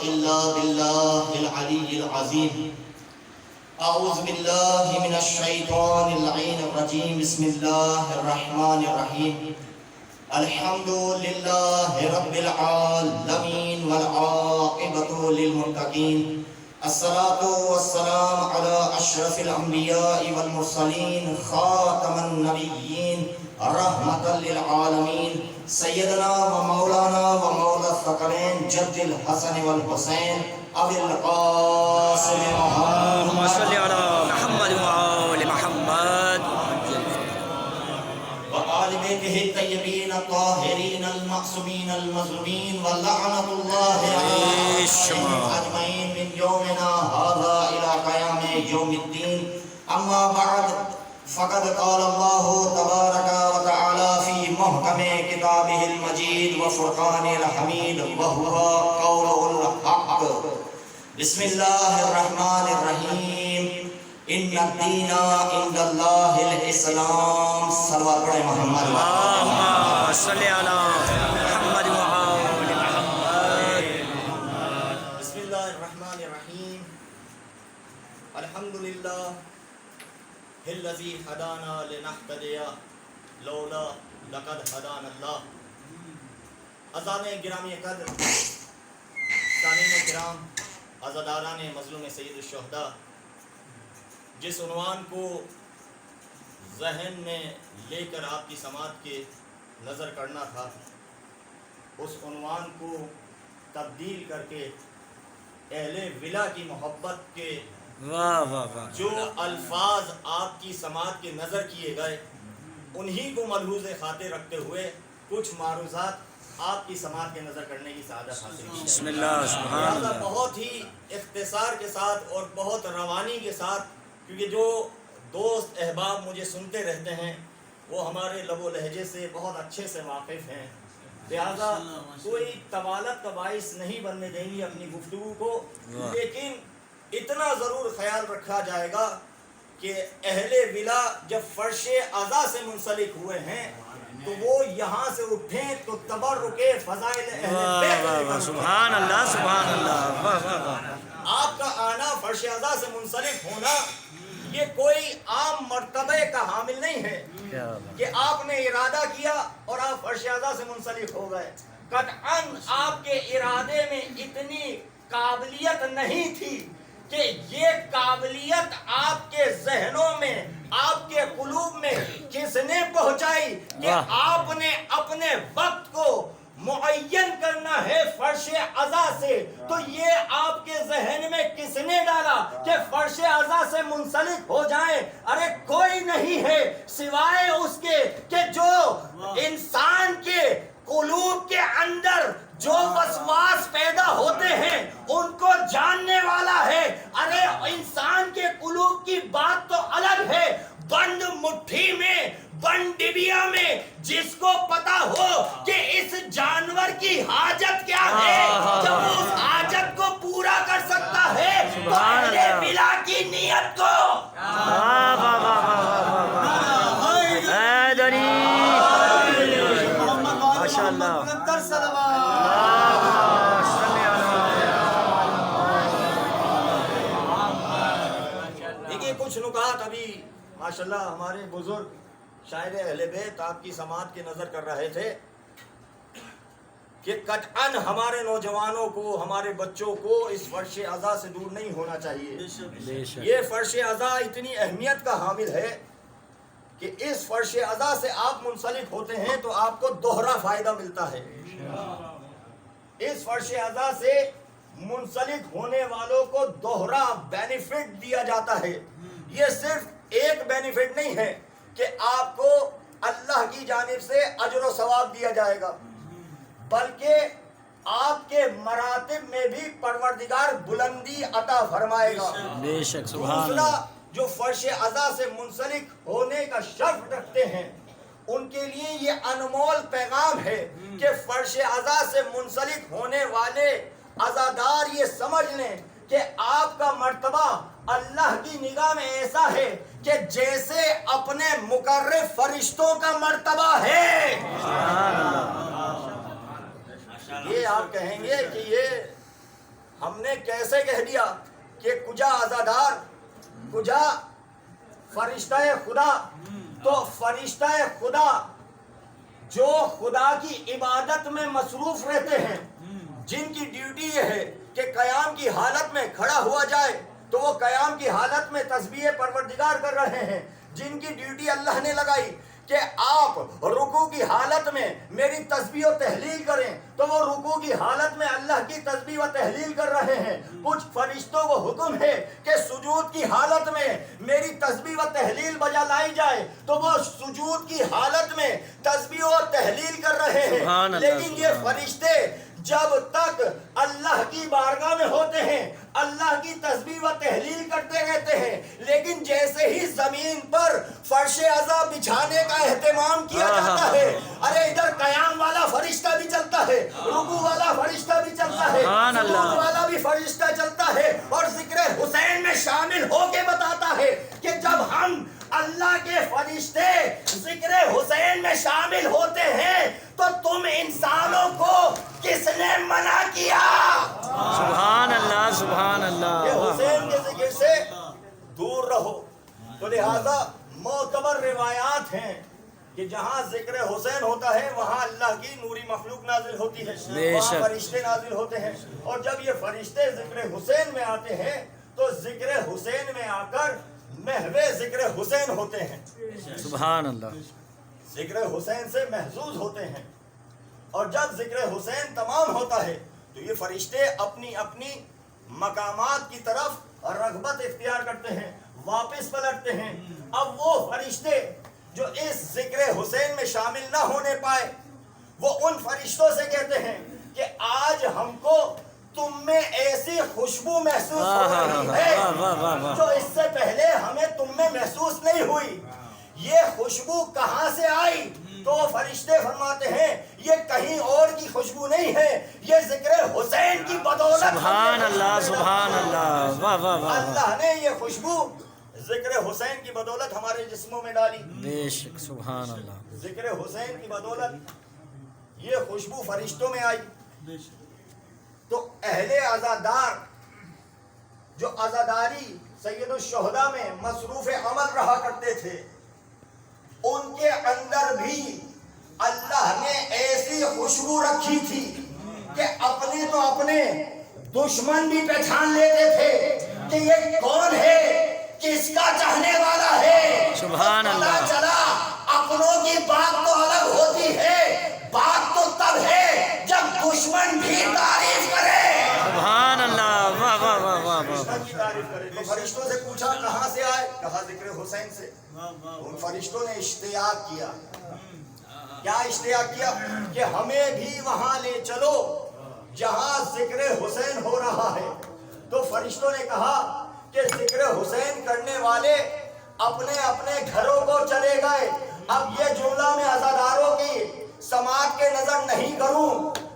إلا بالله العلي العظيم. أعوذ بالله من الشيطان اللعين الرجيم. بسم الله الرحمن الرحيم. الحمد لله رب العالمين والعاقبة للمتقين. الصلاة والسلام على أشرف الأنبياء والمرسلين خاتم النبيين رحمة للعالمين سيدنا ومولانا ومولى الثقلين جد الحسن والحسين أبي القاسم اللهم صل على محمد وآل محمد وآل بيته الطيبين الطاهرين المعصومين المظلومين ولعنة الله عليهم أجمعين من يومنا هذا إلى قيام يوم الدين. أما بعد فقد قال الله تبارك وتعالى في محكم كتابه المجيد وفرقان الحميد وهو قوله الحق. بسم الله الرحمن الرحيم. ان الدین عند اللہ الاسلام. صلوات پڑھیں محمد. اللهم صل على محمد وآل محمد. بسم اللہ الرحمن الرحیم. الحمد للہ الذی ہدانا لنہتدی لولا لقد ہدانا اللہ. عزیزان گرامی قدر، سامعین کرام، عزاداران مظلوم سید الشہداء، جس عنوان کو ذہن میں لے کر آپ کی سماعت کے نظر کرنا تھا، اس عنوان کو تبدیل کر کے اہل ولا کی محبت کے واہ واہ واہ. جو الفاظ آپ کی سماعت کے نظر کیے گئے، انہی کو ملحوظ خاطر رکھتے ہوئے کچھ معروضات آپ کی سماعت کے نظر کرنے کی سعادت حاصل کی. بسم اللہ سبحان لہذا اللہ. بہت ہی اختصار کے ساتھ اور بہت روانی کے ساتھ، کیونکہ جو دوست احباب مجھے سنتے رہتے ہیں وہ ہمارے لب و لہجے سے بہت اچھے سے واقف ہیں، لہذا کوئی طوالت کا باعث نہیں بننے دیں گی اپنی گفتگو کو. لیکن اتنا ضرور خیال رکھا جائے گا کہ اہل ولا جب فرش عزا سے منسلک ہوئے ہیں تو وہ یہاں سے اٹھیں تو تبرک فضائل اہل بیت واہ سبحان اللہ سبحان اللہ. واہ واہ واہ. آپ کا آنا فرش عزا سے منسلک ہونا یہ کوئی عام مرتبے کا حامل نہیں ہے کہ آپ نے ارادہ کیا اور آپ فرش عزا سے منسلک ہو گئے. قطعاً آپ کے ارادے میں اتنی قابلیت نہیں تھی کہ یہ قابلیت آپ کے ذہنوں میں، آپ کے قلوب میں کس نے پہنچائی کہ آپ نے اپنے وقت کو معین کرنا ہے فرش عزا سے. تو یہ آپ کے ذہن میں کس نے ڈالا کہ فرش عزا سے منسلک ہو جائیں؟ ارے کوئی نہیں ہے سوائے اس کے کہ جو انسان کے قلوب کے اندر جو وسواس پیدا ہوتے ہیں ان کو جاننے والا ہے. ارے انسان کے قلوب کی بات تو الگ ہے، بند مٹھی میں، بند ڈبیا میں جس کو پتا ہو کہ اس جانور کی حاجت کیا ہے، جب اس حاجت کو پورا کر سکتا ہے تو اہل ولا کی نیت کو ماشاء اللہ. دیکھیے کچھ نکات ابھی ماشاءاللہ ہمارے بزرگ شاعر اہل بیت آپ کی سماعت کے نظر کر رہے تھے کہ قطعاً ہمارے نوجوانوں کو، ہمارے بچوں کو اس فرش عزا سے دور نہیں ہونا چاہیے. یہ فرش عزا اتنی اہمیت کا حامل ہے کہ اس فرش عزا سے آپ منسلک ہوتے ہیں تو آپ کو دوہرا فائدہ ملتا ہے. اس فرش عزا سے منسلک ہونے والوں کو دوہرا بینیفٹ دیا جاتا ہے. یہ صرف ایک بینیفٹ نہیں ہے کہ آپ کو اللہ کی جانب سے اجر و ثواب دیا جائے گا، بلکہ آپ کے مراتب میں بھی پروردگار بلندی عطا فرمائے گا. بے شک سبحان دوسرا، اللہ. جو فرش عزا سے منسلک ہونے کا شرف رکھتے ہیں ان کے لیے یہ انمول پیغام ہے کہ فرش عزا سے منسلک ہونے والے عزادار یہ سمجھ لیں کہ آپ کا مرتبہ اللہ کی نگاہ میں ایسا ہے کہ جیسے اپنے مقرب فرشتوں کا مرتبہ ہے. یہ آپ کہیں گے کہ یہ ہم نے کیسے کہہ دیا کہ کجا عزادار کجا فرشتہ خدا؟ تو فرشتہ خدا جو خدا کی عبادت میں مصروف رہتے ہیں، جن کی ڈیوٹی یہ ہے کہ قیام کی حالت میں کھڑا ہوا جائے تو وہ قیام کی حالت میں تسبیح پروردگار کر رہے ہیں، جن کی ڈیوٹی اللہ نے لگائی کہ آپ رکوع کی حالت میں میری تسبیح و تحلیل کریں تو وہ رکوع کی حالت میں اللہ کی تسبیح و تحلیل کر رہے ہیں۔ کچھ فرشتوں کو حکم ہے کہ سجود کی حالت میں میری تسبیح و تحلیل بجا لائی جائے تو وہ سجود کی حالت میں تسبیح و تحلیل کر رہے ہیں، لیکن یہ فرشتے جب تک اللہ کی بارگاہ میں ہوتے ہیں اللہ کی تسبیح و تحلیل کرتے رہتے ہیں، لیکن جیسے ہی زمین پر فرش عزا بچھانے کا اہتمام کیا جاتا ہے، ارے ادھر قیام والا فرشتہ بھی چلتا ہے، رکوع والا فرشتہ بھی چلتا ہے، سجود والا بھی فرشتہ چلتا ہے، اور ذکر حسین میں شامل ہو کے بتاتا ہے کہ جب ہم اللہ کے فرشتے ذکر حسین میں شامل ہوتے ہیں تو تم انسانوں کو کس نے منع کیا؟ سبحان اللہ سبحان اللہ۔ کہ حسین کے ذکر سے دور رہو۔ تو لہذا معتبر روایات ہیں کہ جہاں ذکر حسین ہوتا ہے وہاں اللہ کی نوری مخلوق نازل ہوتی ہے، وہاں فرشتے نازل ہوتے ہیں، اور جب یہ فرشتے ذکر حسین میں آتے ہیں تو ذکر حسین میں آ کر محو ذکر حسین ہوتے ہیں، سبحان اللہ، ذکر حسین سے محظوظ ہوتے ہیں، اور جب ذکر حسین تمام ہوتا ہے تو یہ فرشتے اپنی اپنی مقامات کی طرف رغبت اختیار کرتے ہیں، واپس پلٹتے ہیں۔ اب وہ فرشتے جو اس ذکر حسین میں شامل نہ ہونے پائے وہ ان فرشتوں سے کہتے ہیں کہ آج ہم کو تم میں ایسی خوشبو محسوس ہو رہی ہے جو اس سے پہلے ہمیں تم میں محسوس نہیں ہوئی، یہ خوشبو کہاں سے آئی؟ تو وہ فرشتے فرماتے ہیں یہ کہیں اور کی خوشبو نہیں ہے، یہ ذکر حسین کی بدولت سبحان اللہ سبحان اللہ، واہ واہ واہ، اللہ نے یہ خوشبو ذکر حسین کی بدولت ہمارے جسموں میں ڈالی، بے شک سبحان اللہ، ذکر حسین کی بدولت یہ خوشبو فرشتوں میں آئی۔ تو اہل عزادار جو عزاداری سید الشہداء میں مصروف عمل رہا کرتے تھے، ان کے اندر بھی اللہ نے ایسی خوشبو رکھی تھی کہ اپنے تو اپنے دشمن بھی پہچان لیتے تھے کہ یہ کون ہے، کس کا چاہنے والا ہے۔ سبحان اللہ، پتہ چلا اپنوں کی بات تو الگ ہوتی ہے، بات تو تب ہے جب دشمن بھی تعریف کرے۔ سبحان اللہ، واہ واہ واہ واہ واہ، کی تعریف کرے۔ تو فرشتوں سے پوچھا کہاں سے آئے؟ کہا ذکر حسین سے۔ ان فرشتوں نے اشتیاق کیا، کیا اشتیاق کیا؟ کہ ہمیں بھی وہاں لے چلو جہاں ذکر حسین ہو رہا ہے۔ تو فرشتوں نے کہا کہ ذکر حسین کرنے والے اپنے اپنے گھروں کو چلے گئے۔ اب یہ جملہ میں عزاداروں کی سماعت کے نظر نہیں کروں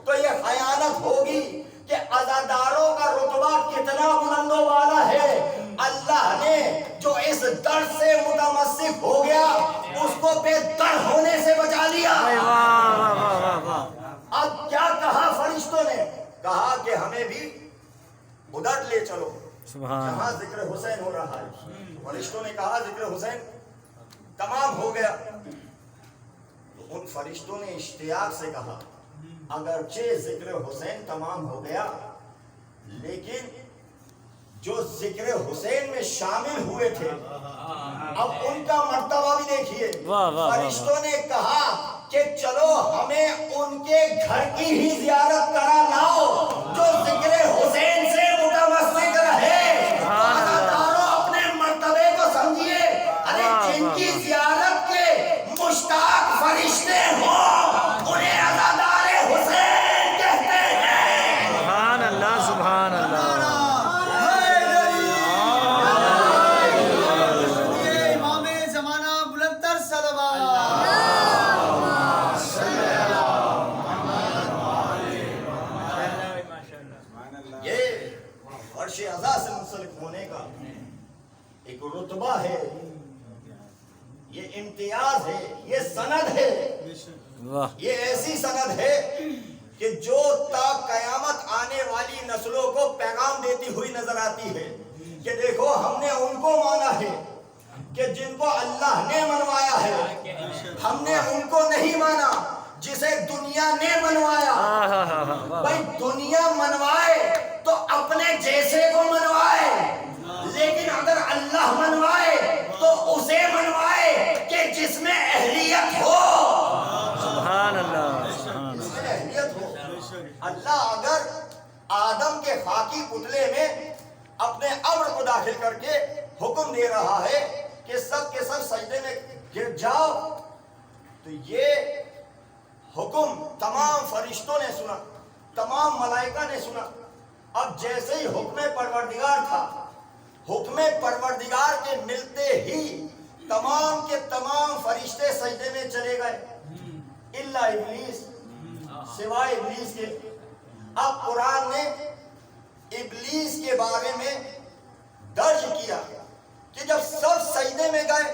تو یہ خیانت ہوگی کہ عزاداروں کا رتبہ کتنا بلند و بالا ہے۔ اللہ نے جو اس درد سے متمسک ہو گیا اس کو بے در ہونے سے بچا لیا۔ اب کیا کہا فرشتوں نے؟ کہا کہ ہمیں بھی ادھر لے چلو جہاں ذکر حسین ہو رہا ہے۔ فرشتوں نے کہا ذکر حسین تمام ہو گیا۔ ان فرشتوں نے اشتیاق سے کہا اگرچہ ذکر حسین تمام ہو گیا لیکن جو ذکر حسین میں شامل ہوئے تھے اب ان کا مرتبہ بھی دیکھیے۔ فرشتوں نے کہا کہ چلو ہمیں ان کے گھر کی ہی زیارت کرا لاؤ جو ذکر حسین سے متمسک رہے۔ عزاداروں اپنے مرتبے کو سمجھیے، ارے جن کی زیارت کے مشتاق فرشتے ہوں انہیں عزادار حسین کہتے ہیں۔ سبحان اللہ سبحان اللہ، فرش عزا سے منسلک ہونے کا ایک رتبہ ہے، یہ امتیاز ہے، یہ سند ہے، یہ ایسی سند ہے کہ جو تا قیامت آنے والی نسلوں کو پیغام دیتی ہوئی نظر آتی ہے کہ دیکھو ہم نے ان کو مانا ہے کہ جن کو اللہ نے منوایا ہے، ہم نے ان کو نہیں مانا جسے دنیا نے منوایا۔ بھائی دنیا منوائے تو اپنے جیسے کو منوائے، لیکن اگر اللہ منوائے تو اسے منوائے کہ جس میں اہلیت ہو۔ سبحان اللہ، جس میں اہلیت ہو۔ اللہ اگر آدم کے خاکی پتلے میں اپنے امر کو داخل کر کے حکم دے رہا ہے کہ سب کے سب سجدے میں گر جاؤ، تو یہ حکم تمام فرشتوں نے سنا، تمام ملائکہ نے سنا۔ اب جیسے ہی حکم پروردگار تھا، حکم پروردگار کے ملتے ہی تمام کے تمام فرشتے سجدے میں چلے گئے، الا ابلیس، سوائے ابلیس کے۔ اب قرآن نے ابلیس کے بارے میں درج کیا کہ جب سب سجدے میں گئے،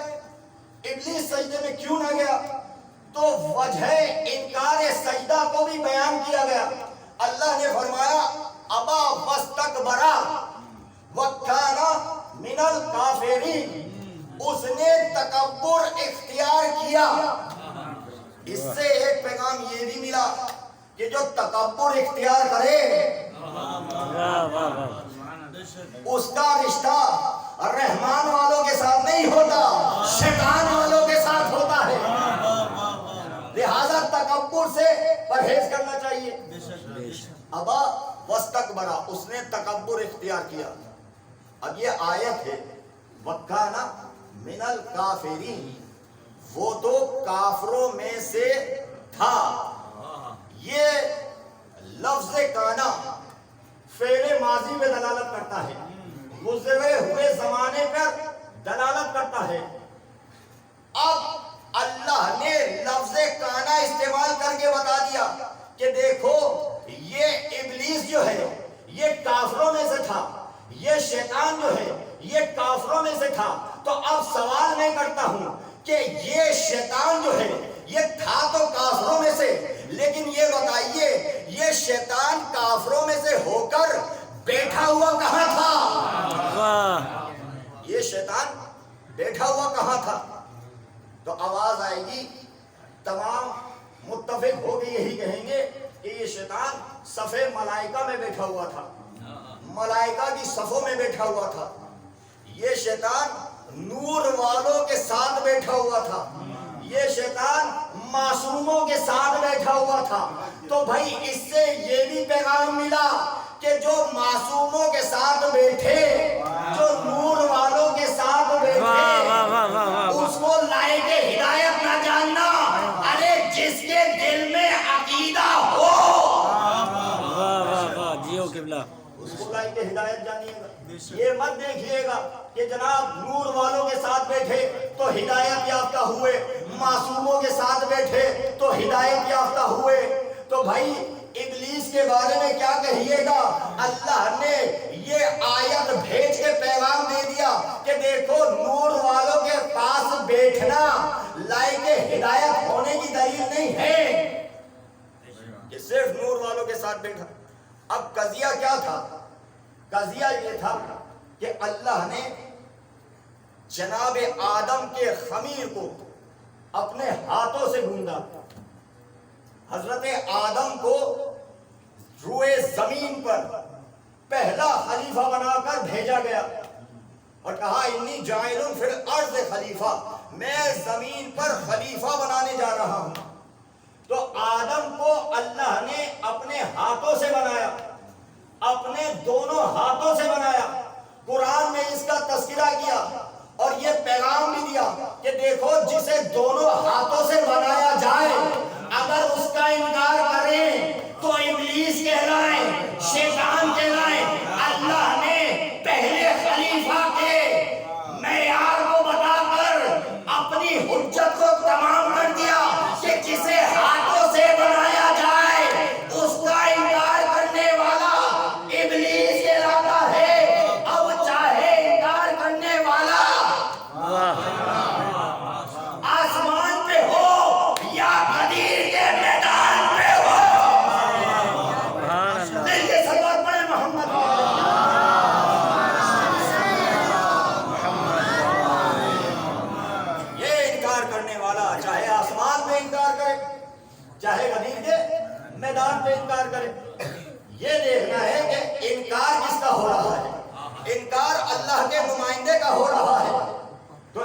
ابلیس سجدے میں کیوں نہ گیا؟ تو وجہ انکار سجدہ کو بھی بیان کیا گیا۔ اللہ نے فرمایا ابا واستکبرا وکان من الکافرین، اس نے تکبر اختیار کیا۔ اس سے ایک پیغام یہ بھی ملا کہ جو تکبر اختیار کرے اس کا رشتہ رحمان والوں کے ساتھ نہیں ہوتا، شیطان والوں کے ساتھ ہوتا ہے۔ لہذا تکبر سے پرہیز کرنا چاہیے۔ ابا واستکبرا، اس نے تکبر اختیار کیا۔ اب یہ آیت ہے وکان من الکافرین، وہ تو کافروں میں سے تھا۔ یہ لفظ کانا فعل ماضی میں دلالت کرتا ہے، گزرے ہوئے زمانے پر دلالت کرتا ہے۔ اب اللہ نے لفظ کانا استعمال کر کے بتا دیا کہ دیکھو یہ ابلیس جو ہے یہ کافروں میں سے تھا، یہ شیطان جو ہے یہ کافروں میں سے تھا۔ تو اب سوال میں کرتا ہوں کہ یہ شیطان جو ہے یہ تھا تو کافروں میں سے، لیکن یہ بتائیے یہ شیطان کافروں میں سے ہو کر بیٹھا ہوا کہاں تھا؟ یہ شیطان بیٹھا ہوا کہاں تھا؟ تو آواز آئے گی، تمام متفق ہو کے یہی کہیں گے کہ یہ شیطان صفے ملائکہ میں بیٹھا ہوا تھا، ملائکہ کی صفوں میں بیٹھا ہوا تھا۔ یہ شیطان نور والوں کے ساتھ بیٹھا ہوا تھا، یہ شیطان معصوموں کے ساتھ بیٹھا ہوا تھا۔ تو بھائی اس سے یہ بھی پیغام ملا کہ جو معصوموں کے ساتھ بیٹھے، جو نور والوں کے ساتھ بیٹھے، اس کو لائے کے ہدایت نہ جاننا۔ ارے جس کے دل میں عقیدہ ہو اس کو لائے کے ہدایت جانیے گا۔ یہ مت دیکھیے گا کہ جناب نور والوں کے ساتھ بیٹھے تو ہدایت یافتہ ہوئے، معصوموں کے ساتھ بیٹھے تو ہدایت یافتہ ہوئے۔ تو بھائی ابلیس کے بارے میں کیا کہیے گا؟ اللہ نے یہ آیت بھیج کے پیغام دے دیا کہ دیکھو نور والوں کے پاس بیٹھنا لائق ہدایت ہونے کی دلیل نہیں ہے کہ صرف نور والوں کے ساتھ بیٹھا۔ اب قضیہ کیا تھا؟ قضیہ یہ تھا کہ اللہ نے جناب آدم کے خمیر کو اپنے ہاتھوں سے گوندا، حضرت آدم کو روئے زمین پر پہلا خلیفہ بنا کر بھیجا گیا اور کہا انی جاعل فی الارض خلیفہ، میں زمین پر خلیفہ بنانے جا رہا ہوں۔ تو آدم کو اللہ نے اپنے ہاتھوں سے بنایا، اپنے دونوں ہاتھوں سے بنایا۔ قرآن میں اس کا تذکرہ کیا اور یہ پیغام بھی دیا کہ دیکھو جسے دونوں ہاتھوں سے بنایا جائے اگر اس کا انکار کریں تو ابلیس کہلائیں، شیطان کہلائیں۔ اللہ نے پہلے خلیفہ کے معیار کو بتا کر اپنی حجت کو تمام کر دیا کہ جسے ہاتھوں سے بنایا جائے اس کا انکار کرنے والا ابلیس کہلاتا ہے۔ اب چاہے انکار کرنے والا آسمان پہ ہو یا قدیر کے میدان پہ ہو،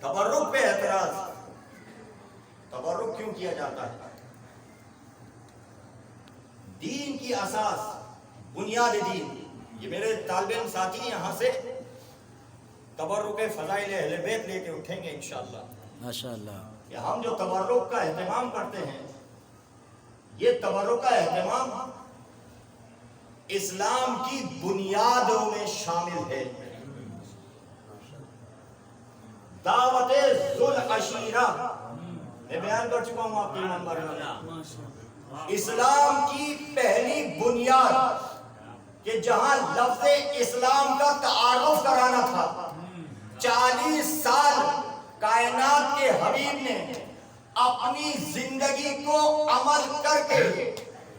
تبرک پہ اعتراض. تبرک کیوں کیا جاتا ہے؟ دین کی اساس، بنیاد دین. یہ میرے طالب علم ساتھی یہاں سے تبرک فضائل اہل بیت لے کے اٹھیں گے انشاءاللہ. ماشاءاللہ. کہ ہم جو تبرک کا اہتمام کرتے ہیں، یہ تبرک کا اہتمام اسلام کی بنیادوں میں شامل ہے. دعوت ذو العشیرہ میں بیان کر چکا ہوں آپ کے نمبر میں. اسلام کی پہلی بنیاد کہ جہاں لفظ اسلام کا تعارف کرانا تھا، 40 سال کائنات کے حبیب نے اپنی زندگی کو عمل کر کے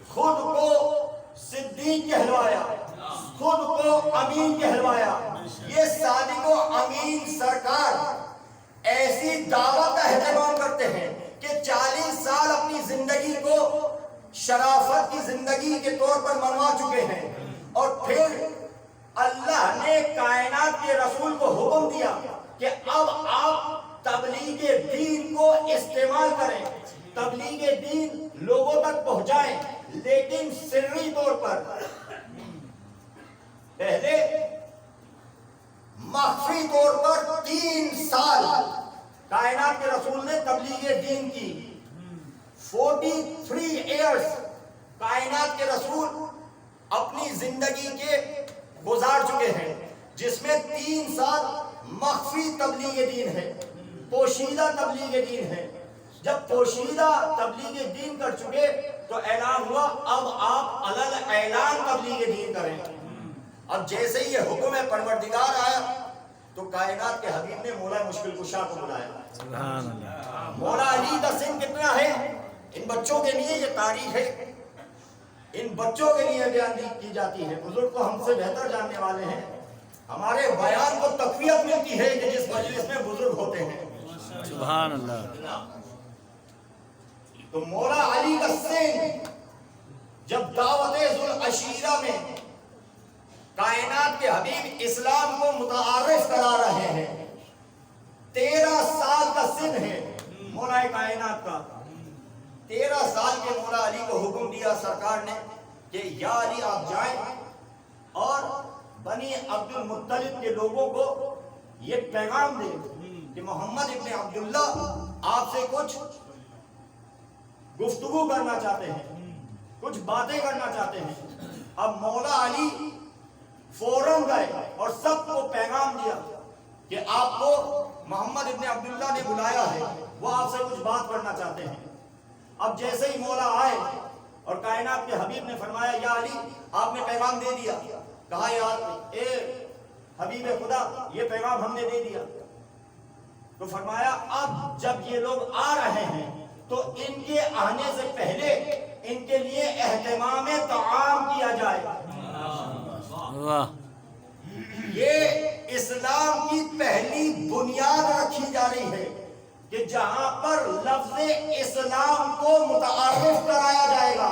خود کو صدیق کہلوایا، خود کو امین کہلوایا. یہ صادق و امین سرکار ایسی دعوت کا اہتمام کرتے ہیں کہ 40 سال اپنی زندگی کو شرافت کی زندگی کے طور پر منوا چکے ہیں. اور پھر اللہ نے کائنات کے رسول کو حکم دیا کہ اب آپ تبلیغ دین کو استعمال کریں، تبلیغ دین لوگوں تک پہنچائیں، لیکن سری طور پر. پہلے مخفی طور پر 3 سال کائنات کے رسول نے تبلیغ دین کی. 43 ایئرز کائنات کے رسول اپنی زندگی کے گزار چکے ہیں، جس میں 3 سال مخفی تبلیغ دین ہے، پوشیدہ تبلیغ دین ہے. جب پوشیدہ تبلیغ دین کر چکے تو اعلان ہوا اب آپ علل اعلان تبلیغ دین کریں. اب جیسے ہی یہ حکم پروردگار آیا تو کائنات کے حبیب نے مولا مشکل کشا کو بلایا. سبحان اللہ. مولا علی کا سن کتنا ہے؟ ان بچوں کے لیے یہ تاریخ ہے، ان بچوں کے لیے بیان کی جاتی ہے. بزرگ کو ہم سے بہتر جاننے والے ہیں. ہمارے بیان کو تقویت ملتی ہے کہ جس مجلس میں بزرگ ہوتے ہیں. سبحان اللہ. تو مولا علی کا سن جب دعوت ذو العشیرہ میں کائنات کے حبیب اسلام کو متعارف کرا رہے ہیں، 13 سال کا سن ہے مولا کائنات کا. 13 سال کے مولا علی کو حکم دیا سرکار نے کہ یا علی آپ جائیں اور بنی عبد المطلب کے لوگوں کو یہ پیغام دیں کہ محمد ابن عبداللہ آپ سے کچھ گفتگو کرنا چاہتے ہیں، کچھ باتیں کرنا چاہتے ہیں. اب مولا علی فوراً گئے اور سب کو پیغام دیا کہ آپ کو محمد ابن عبداللہ نے بلایا ہے، وہ آپ سے کچھ بات کرنا چاہتے ہیں. اب جیسے ہی مولا آئے اور کائنات کے حبیب نے فرمایا یا علی آپ نے پیغام دے دیا. کہا یار اے حبیب خدا یہ پیغام ہم نے دے دیا. تو فرمایا اب جب یہ لوگ آ رہے ہیں تو ان کے آنے سے پہلے ان کے لیے اہتمام طعام کیا جائے. واہ. یہ اسلام کی پہلی بنیاد رکھی جا رہی ہے کہ جہاں پر لفظ اسلام کو متعارف کرایا جائے گا،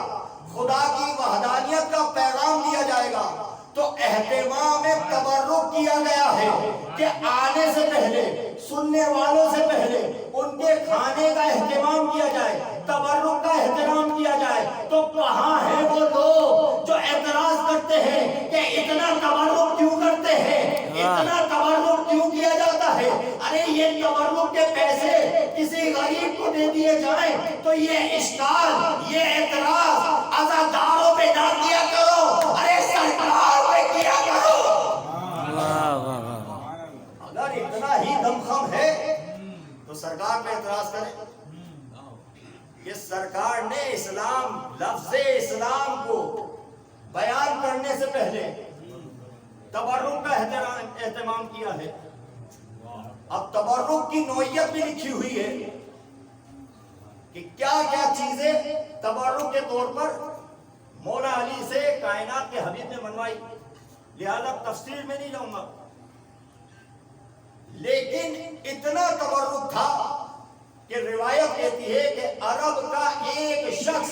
خدا کی وحدانیت کا پیغام دیا جائے گا، تو اہتمام تبرک کیا گیا ہے کہ آنے سے پہلے، سننے والوں سے پہلے ان کے کھانے کا اہتمام کیا جائے، تبرک کا اہتمام کیا جائے. تو کہاں ہیں وہ لوگ جو اعتراض کرتے ہیں کہ اتنا تبرک کیوں کرتے ہیں، اتنا تبرک کیوں کیا جاتا ہے؟ ارے یہ تبرک کے پیسے کسی غریب کو دے دیے جائیں تو یہ اشکال، یہ اعتراض عزاداروں پہ نہ کیا کرو، ارے سرکار پہ کیا کرو. اگر اتنا ہی دمخم ہے تو سرکار پہ اعتراض کریں. کہ سرکار نے اسلام، لفظ اسلام کو بیان کرنے سے پہلے تبرک کا اہتمام کیا ہے. اب تبرک کی نوعیت بھی لکھی ہوئی ہے کہ کیا کیا چیزیں تبرک کے طور پر مولا علی سے کائنات کے حبیب نے منوائی. لہذا تفصیل میں نہیں جاؤں گا، لیکن اتنا تبرک تھا کہ روایت کہتی ہے کہ عرب کا ایک شخص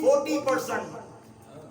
40%।